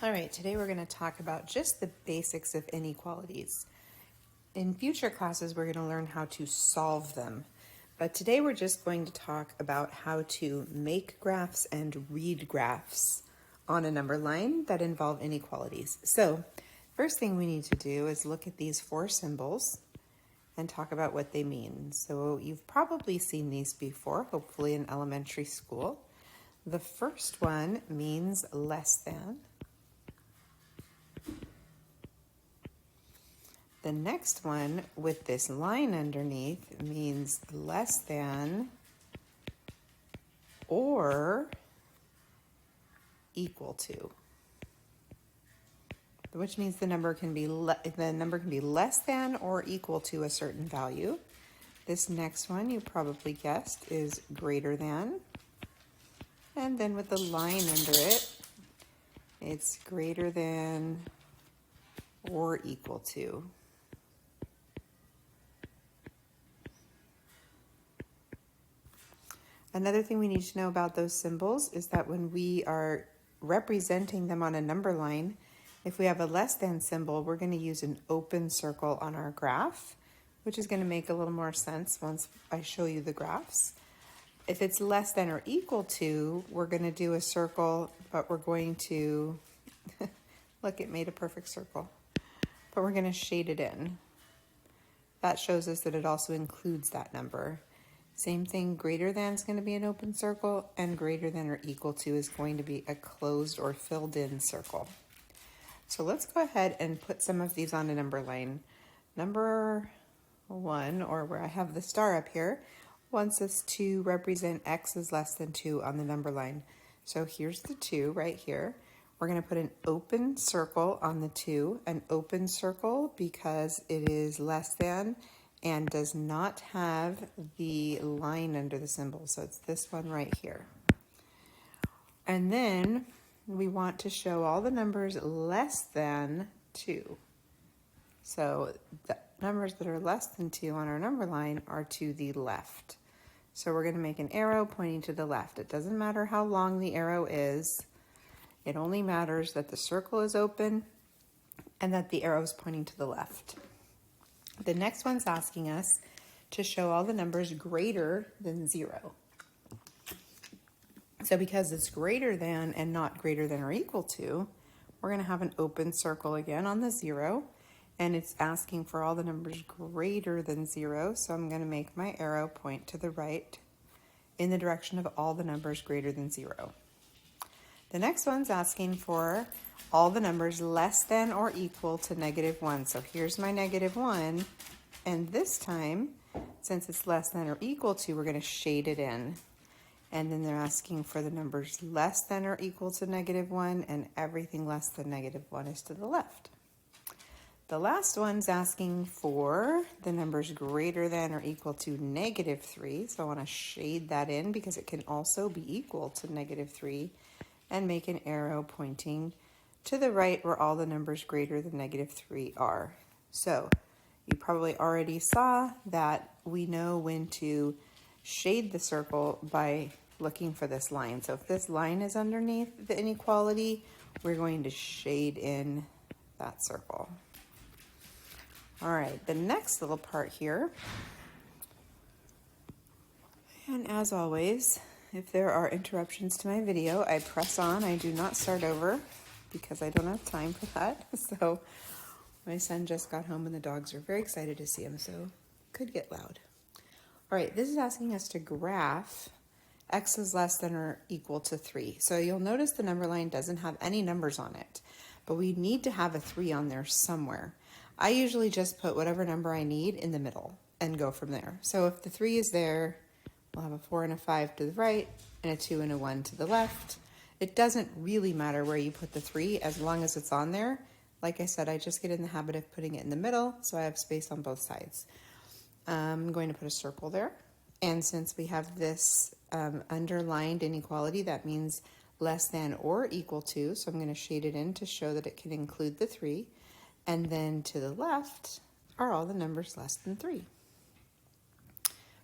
All right, today we're going to talk about just the basics of inequalities. In future classes, we're going to learn how to solve them. But today we're just going to talk about how to make graphs and read graphs on a number line that involve inequalities. So, first thing we need to do is look at these four symbols and talk about what they mean. So you've probably seen these before, hopefully in elementary school. The first one means less than. The next one with this line underneath means less than or equal to, which means the number can be less than or equal to a certain value. This next one, you probably guessed, is greater than. And then with the line under it, it's greater than or equal to. Another thing we need to know about those symbols is that when we are representing them on a number line, if we have a less than symbol, we're going to use an open circle on our graph, which is going to make a little more sense once I show you the graphs. If it's less than or equal to, we're going to do a circle, but we're going to, look, it made a perfect circle, but we're going to shade it in. That shows us that it also includes that number. Same thing, greater than is going to be an open circle, and greater than or equal to is going to be a closed or filled in circle. So let's go ahead and put some of these on a number line. Number 1, or where I have the star up here, wants us to represent x is less than 2 on the number line. So here's the 2 right here. We're going to put an open circle on the 2, an open circle because it is less than and does not have the line under the symbol. So it's this one right here. And then we want to show all the numbers less than 2. So the numbers that are less than 2 on our number line are to the left. So we're going to make an arrow pointing to the left. It doesn't matter how long the arrow is. It only matters that the circle is open and that the arrow is pointing to the left. The next one's asking us to show all the numbers greater than 0. So because it's greater than and not greater than or equal to, we're going to have an open circle again on the 0, and it's asking for all the numbers greater than 0, so I'm going to make my arrow point to the right in the direction of all the numbers greater than 0. The next one's asking for all the numbers less than or equal to -1. So here's my -1, and this time, since it's less than or equal to, we're going to shade it in. And then they're asking for the numbers less than or equal to -1, and everything less than -1 is to the left. The last one's asking for the numbers greater than or equal to -3. So I want to shade that in because it can also be equal to -3, and make an arrow pointing to the right where all the numbers greater than -3 are. So you probably already saw that we know when to shade the circle by looking for this line. So if this line is underneath the inequality, we're going to shade in that circle. All right, the next little part here, and as always, if there are interruptions to my video, I press on. I do not start over because I don't have time for that. So my son just got home and the dogs are very excited to see him, so it could get loud. All right, this is asking us to graph x is less than or equal to 3. So you'll notice the number line doesn't have any numbers on it, but we need to have a 3 on there somewhere. I usually just put whatever number I need in the middle and go from there. So if the 3 is there, we'll have a 4 and a 5 to the right, and a 2 and a 1 to the left. It doesn't really matter where you put the 3 as long as it's on there. Like I said, I just get in the habit of putting it in the middle, so I have space on both sides. I'm going to put a circle there. And since we have this underlined inequality, that means less than or equal to, so I'm going to shade it in to show that it can include the 3. And then to the left are all the numbers less than 3.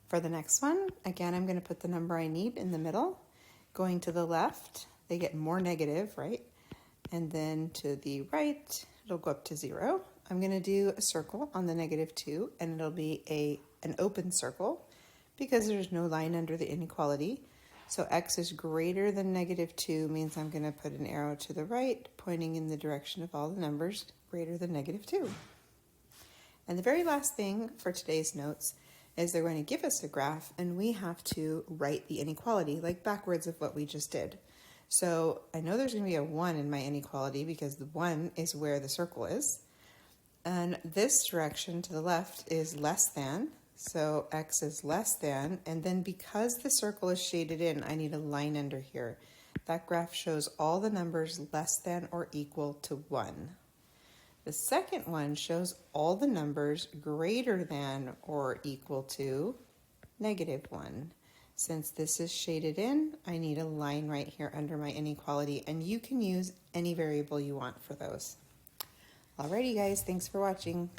For the next one, again, I'm going to put the number I need in the middle. Going to the left, they get more negative, right? And then to the right, it'll go up to 0. I'm going to do a circle on the -2, and it'll be an open circle because there's no line under the inequality. So x is greater than -2 means I'm going to put an arrow to the right, pointing in the direction of all the numbers greater than -2. And the very last thing for today's notes is they're going to give us a graph, and we have to write the inequality, like backwards of what we just did. So I know there's going to be a 1 in my inequality because the 1 is where the circle is. And this direction to the left is less than, so x is less than, and then because the circle is shaded in, I need a line under here. That graph shows all the numbers less than or equal to 1. The second one shows all the numbers greater than or equal to -1. Since this is shaded in, I need a line right here under my inequality, and you can use any variable you want for those. Alrighty guys, thanks for watching.